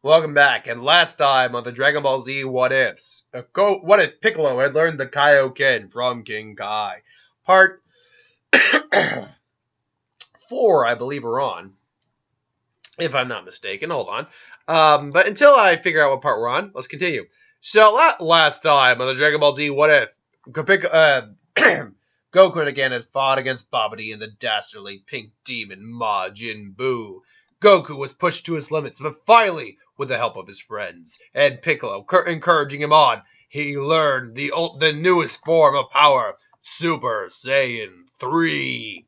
Welcome back, and last time on the Dragon Ball Z What Ifs. What if Piccolo had learned the Kaioken from King Kai? Part 4, I believe we're on, if I'm not mistaken. Hold on. But until I figure out what part we're on, let's continue. So, last time on the Dragon Ball Z What If, Goku again had fought against Babidi and the dastardly pink demon Majin Buu. Goku was pushed to his limits, but finally, with the help of his friends and Piccolo encouraging him on, he learned the newest form of power, Super Saiyan 3.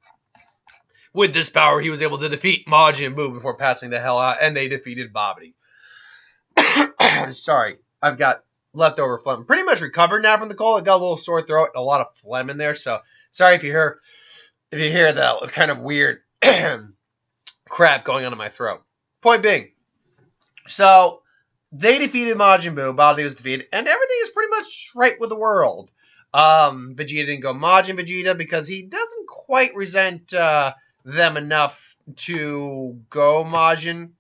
With this power, he was able to defeat Majin Buu before passing the hell out, and they defeated Babidi. Sorry, I've got leftover phlegm. Pretty much recovered now from the cold. I got a little sore throat and a lot of phlegm in there, so sorry if you hear that kind of weird crap going on in my throat. Point being, so they defeated Majin Buu, Babidi was defeated, and everything is pretty much right with the world. Vegeta didn't go Majin Vegeta because he doesn't quite resent them enough to go Majin.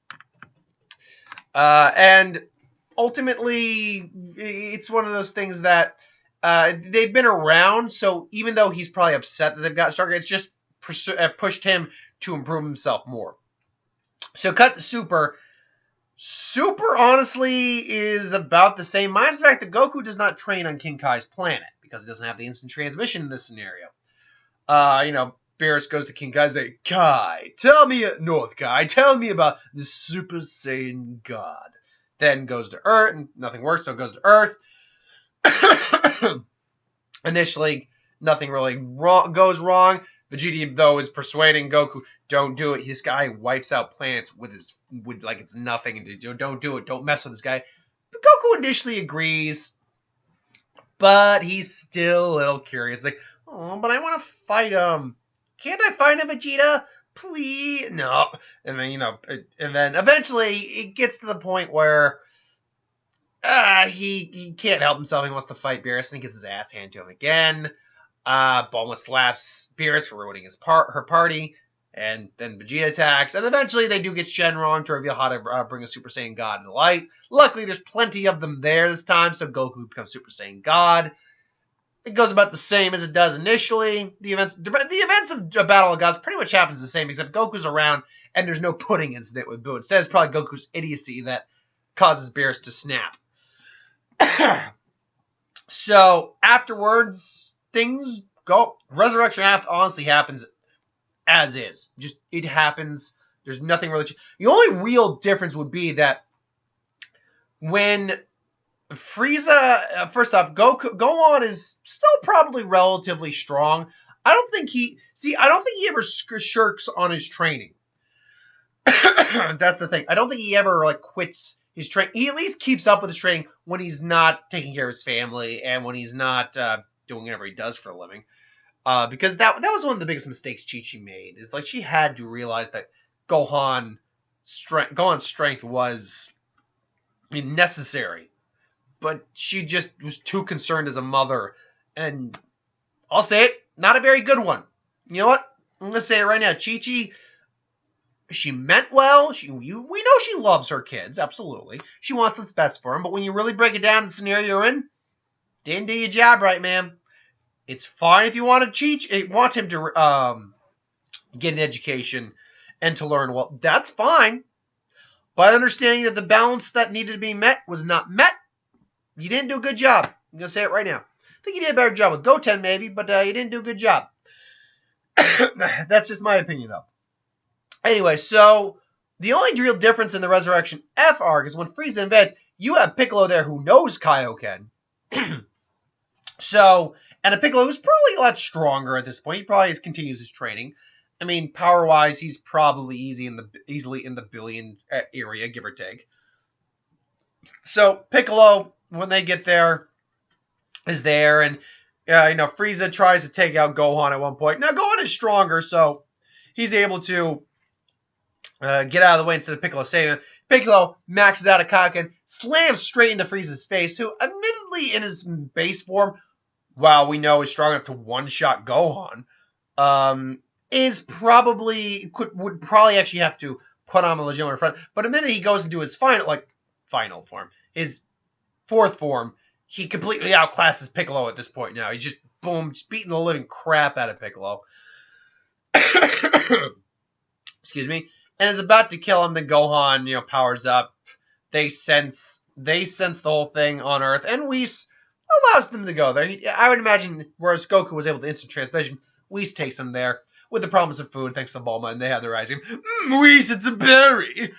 And ultimately, it's one of those things that they've been around, so even though he's probably upset that they've got stronger, it's just pushed him to improve himself more. So cut to Super. Super, honestly, is about the same, minus the fact that Goku does not train on King Kai's planet, because he doesn't have the instant transmission in this scenario. Beerus goes to King Kai and says, Kai, tell me about the Super Saiyan God. Then goes to Earth, and nothing works, so it goes to Earth. Initially, nothing really goes wrong. Vegeta, though, is persuading Goku, don't do it. This guy wipes out planets with like it's nothing. Don't do it. Don't mess with this guy. But Goku initially agrees, but he's still a little curious. Like, oh, but I want to fight him. Can't I fight him, Vegeta? Please? No. And then, eventually, it gets to the point where he can't help himself. He wants to fight Beerus, and he gets his ass handed to him again. Bulma slaps Beerus for ruining her party, and then Vegeta attacks, and eventually they do get Shenron to reveal how to bring a Super Saiyan God to light. Luckily, there's plenty of them there this time, so Goku becomes Super Saiyan God. It goes about the same as it does initially. The events of Battle of Gods pretty much happens the same, except Goku's around, and there's no pudding incident with Buu. Instead, it's probably Goku's idiocy that causes Beerus to snap. So, afterwards, things go. Resurrection honestly happens as is. Just, it happens. There's nothing really. The only real difference would be that when Frieza, first off, Gohan is still probably relatively strong. I don't think he ever shirks on his training. That's the thing. I don't think he ever quits his training. He at least keeps up with his training when he's not taking care of his family and when he's not doing whatever he does for a living. Because that was one of the biggest mistakes Chi-Chi made. Is she had to realize that Gohan's strength was necessary. But she just was too concerned as a mother. And I'll say it, not a very good one. You know what? I'm going to say it right now. Chi-Chi, she meant well. We know she loves her kids, absolutely. She wants what's best for them. But when you really break it down, the scenario you're in, didn't do your job right, man. It's fine if you want him to get an education and to learn well. That's fine. But understanding that the balance that needed to be met was not met, you didn't do a good job. I'm going to say it right now. I think you did a better job with Goten, maybe, but you didn't do a good job. That's just my opinion, though. Anyway, so the only real difference in the Resurrection F arc is when Frieza invades, you have Piccolo there who knows Kaioken. And a Piccolo who's probably a lot stronger at this point. He probably continues his training. I mean, power-wise, he's probably easily in the billion area, give or take. So Piccolo, when they get there, is there, and Frieza tries to take out Gohan at one point. Now Gohan is stronger, so he's able to get out of the way instead of Piccolo saving him. Piccolo maxes out a Kaioken, slams straight into Frieza's face, who, admittedly, in his base form, while we know is strong enough to one-shot Gohan, would probably actually have to put on a legitimate front. But the minute he goes into his final, final form. His fourth form, he completely outclasses Piccolo at this point now. He's just, boom, just beating the living crap out of Piccolo. Excuse me. And is about to kill him. Then Gohan, powers up. They sense the whole thing on Earth, and Whis allows them to go there. I would imagine, whereas Goku was able to instant transmission, Whis takes him there with the promise of food, thanks to Bulma, and they have their ice cream. Whis, it's a berry.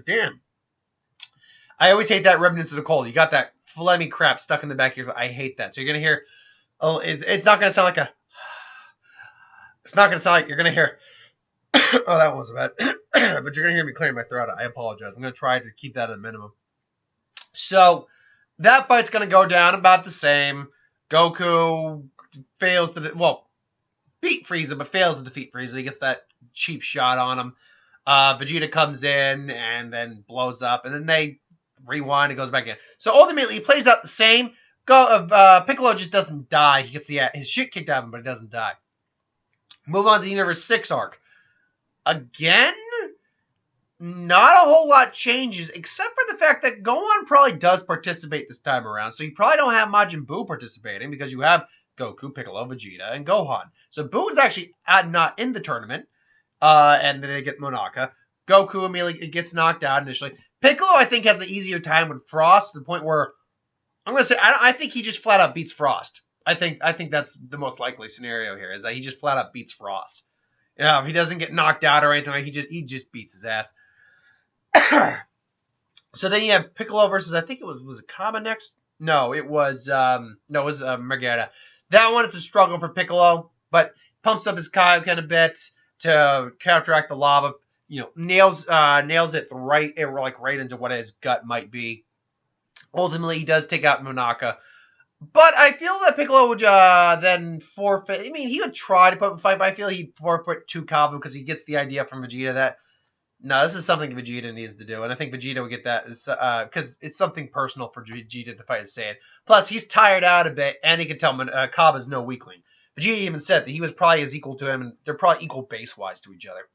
Damn. I always hate that remnants of the cold. You got that phlegmy crap stuck in the back of your throat. I hate that. So you're going to hear, it's not going to sound like it's not going to sound like you're going to hear, oh, that wasn't bad. But you're going to hear me clearing my throat. I apologize. I'm going to try to keep that at a minimum. So that fight's going to go down about the same. Goku fails to, beat Frieza, but fails to defeat Frieza. He gets that cheap shot on him. Vegeta comes in and then blows up, and then they rewind and goes back in. So ultimately, he plays out the same. Piccolo just doesn't die. He gets his shit kicked out of him, but he doesn't die. Move on to the Universe 6 arc. Again, not a whole lot changes, except for the fact that Gohan probably does participate this time around. So you probably don't have Majin Buu participating because you have Goku, Piccolo, Vegeta, and Gohan. So Buu is actually not in the tournament, and then they get Monaka. Goku immediately gets knocked out initially. Piccolo, I think, has an easier time with Frost to the point where I'm going to say I think he just flat out beats Frost. I think that's the most likely scenario here, is that he just flat out beats Frost. He doesn't get knocked out or anything. He just beats his ass. So then you have Piccolo versus, I think was it Kaba next? No, it was Margarita. That one, it's a struggle for Piccolo, but pumps up his Kaioken a bit to counteract the lava. Nails it right into what his gut might be. Ultimately, he does take out Monaka. But I feel that Piccolo would then forfeit. I mean, he would try to put up a fight, but I feel he'd forfeit to Kabu because he gets the idea from Vegeta that, no, this is something Vegeta needs to do. And I think Vegeta would get that because it's something personal for Vegeta to fight Saiyan. Plus, he's tired out a bit, and he can tell Kaba's no weakling. Vegeta even said that he was probably as equal to him, and they're probably equal base-wise to each other.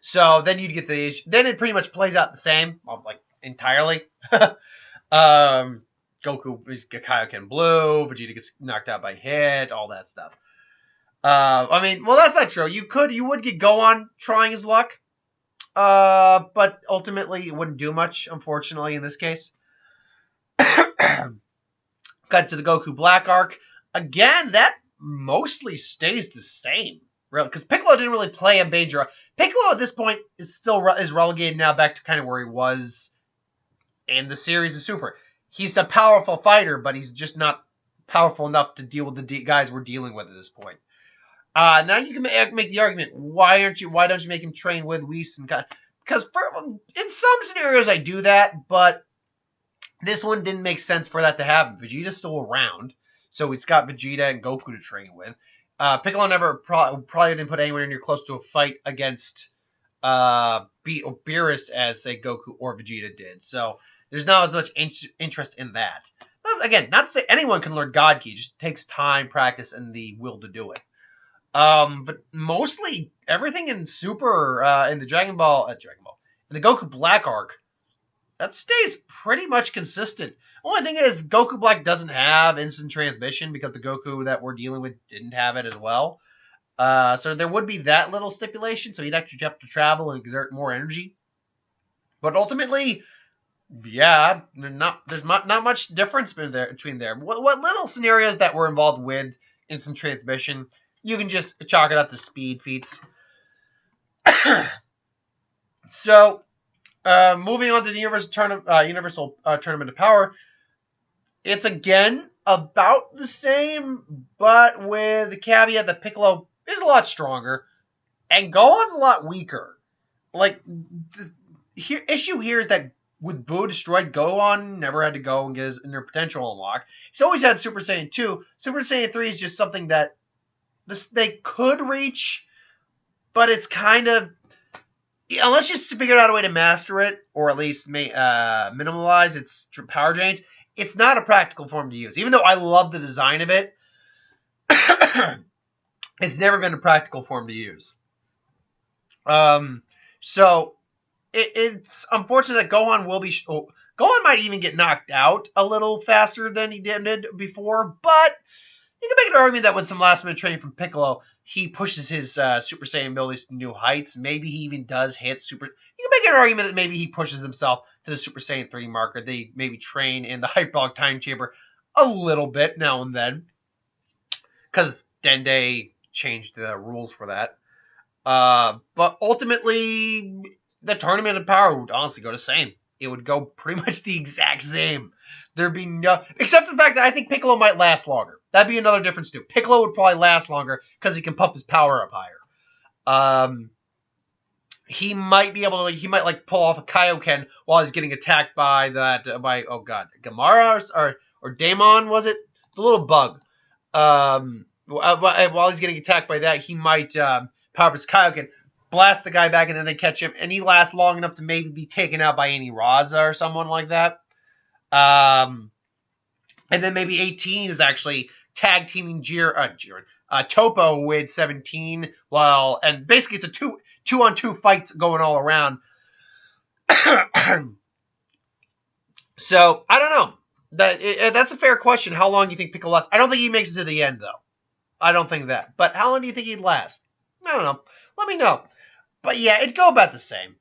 So then you'd get then it pretty much plays out the same, entirely. Goku is Kaioken Blue, Vegeta gets knocked out by hit, all that stuff. That's not true. You would get Gohan trying his luck, but ultimately it wouldn't do much, unfortunately, in this case. Cut to the Goku Black arc. Again, that mostly stays the same, because Piccolo didn't really play a major. Piccolo at this point is relegated now back to kind of where he was in the series of Super. He's a powerful fighter, but he's just not powerful enough to deal with the guys we're dealing with at this point. Now you can make the argument: why don't you make him train with Whis and Kai? Because in some scenarios I do that, but this one didn't make sense for that to happen. Vegeta's still around, so it's got Vegeta and Goku to train with. Piccolo never probably didn't put anywhere near close to a fight against Beerus as say Goku or Vegeta did. So there's not as much interest in that. Again, not to say anyone can learn God Ki. It just takes time, practice, and the will to do it. But mostly everything in Super, in the in the Goku Black arc, that stays pretty much consistent. Only thing is, Goku Black doesn't have instant transmission because the Goku that we're dealing with didn't have it as well. So there would be that little stipulation, so he'd actually have to travel and exert more energy. But ultimately, yeah, there's not much difference between there. What little scenarios that were involved with instant transmission, you can just chalk it up to speed feats. So, moving on to the Universal Tournament of Power, it's again about the same, but with the caveat that Piccolo is a lot stronger, and Gohan's a lot weaker. The issue here is that with Buu destroyed, Gohan never had to go and get his inner potential unlocked. He's always had Super Saiyan 2. Super Saiyan 3 is just something that they could reach, but it's kind of, unless you figure out a way to master it, or at least minimalize its power drains, it's not a practical form to use. Even though I love the design of it, it's never been a practical form to use. So it's unfortunate that Gohan will be. Gohan might even get knocked out a little faster than he did before, but you can make an argument that with some last minute training from Piccolo, he pushes his Super Saiyan abilities to new heights. Maybe he even does hit Super. You can make an argument that maybe he pushes himself to the Super Saiyan 3 marker. They maybe train in the Hyperbolic Time Chamber a little bit now and then, because Dende changed the rules for that. But ultimately, the Tournament of Power would honestly go the same. It would go pretty much the exact same. There'd be no, except for the fact that I think Piccolo might last longer. That'd be another difference too. Piccolo would probably last longer because he can pump his power up higher. He might be able to, he might like pull off a Kaioken while he's getting attacked by oh god, Gamara or Daemon, was it? The little bug. While he's getting attacked by that, he might power up his Kaioken, blast the guy back, and then they catch him, and he lasts long enough to maybe be taken out by any Raza or someone like that. And then maybe 18 is actually tag teaming Topo with 17, and basically it's a 2-on-2 fights going all around. So I don't know. That's a fair question. How long do you think Piccolo lasts? I don't think he makes it to the end though. I don't think that. But how long do you think he'd last? I don't know. Let me know. But yeah, it'd go about the same.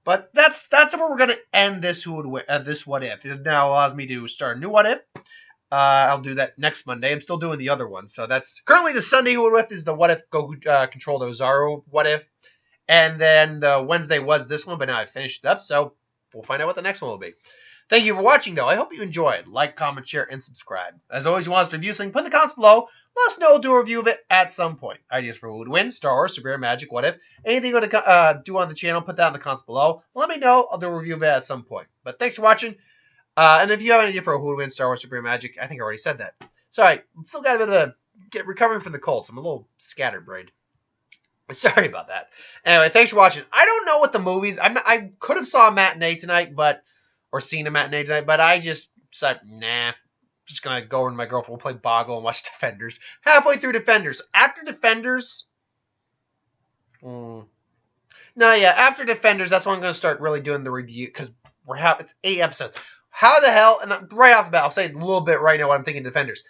But that's where we're gonna end this this what if. It now allows me to start a new what if. I'll do that next Monday. I'm still doing the other one, so that's currently the Sunday who what if is the what if Goku controlled Ozaru what if, and then the Wednesday was this one, but now I finished it up, so we'll find out what the next one will be. Thank you for watching, though. I hope you enjoyed. Like, comment, share, and subscribe. As always, you want us to review something, put in the comments below. Let us know. We'll do a review of it at some point. Ideas for who would win, Star Wars, Super Hero, Magic, what if. Anything you want to do on the channel, put that in the comments below. Let me know. I'll do a review of it at some point. But thanks for watching. And if you have an idea for who would win, Star Wars, Super Hero, Magic, I think I already said that. Sorry, I'm still got a bit of recovering from the cold, so I'm a little scatterbrained. Sorry about that. Anyway, thanks for watching. I don't know what the movies. I could have saw a matinee tonight, or seen a matinee tonight, but I just said, nah. I'm just gonna go over to my girlfriend. We'll play Boggle and watch Defenders. Halfway through Defenders. After Defenders. After Defenders, that's when I'm gonna start really doing the review, because it's 8 episodes. How the hell? And right off the bat, I'll say a little bit right now what I'm thinking. Defenders.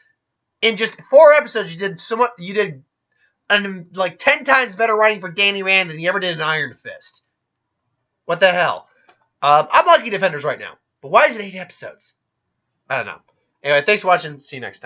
In just 4 episodes, you did so much. You did like 10 times better writing for Danny Rand than you ever did in Iron Fist. What the hell? I'm liking Defenders right now. But why is it 8 episodes? I don't know. Anyway, thanks for watching. See you next time.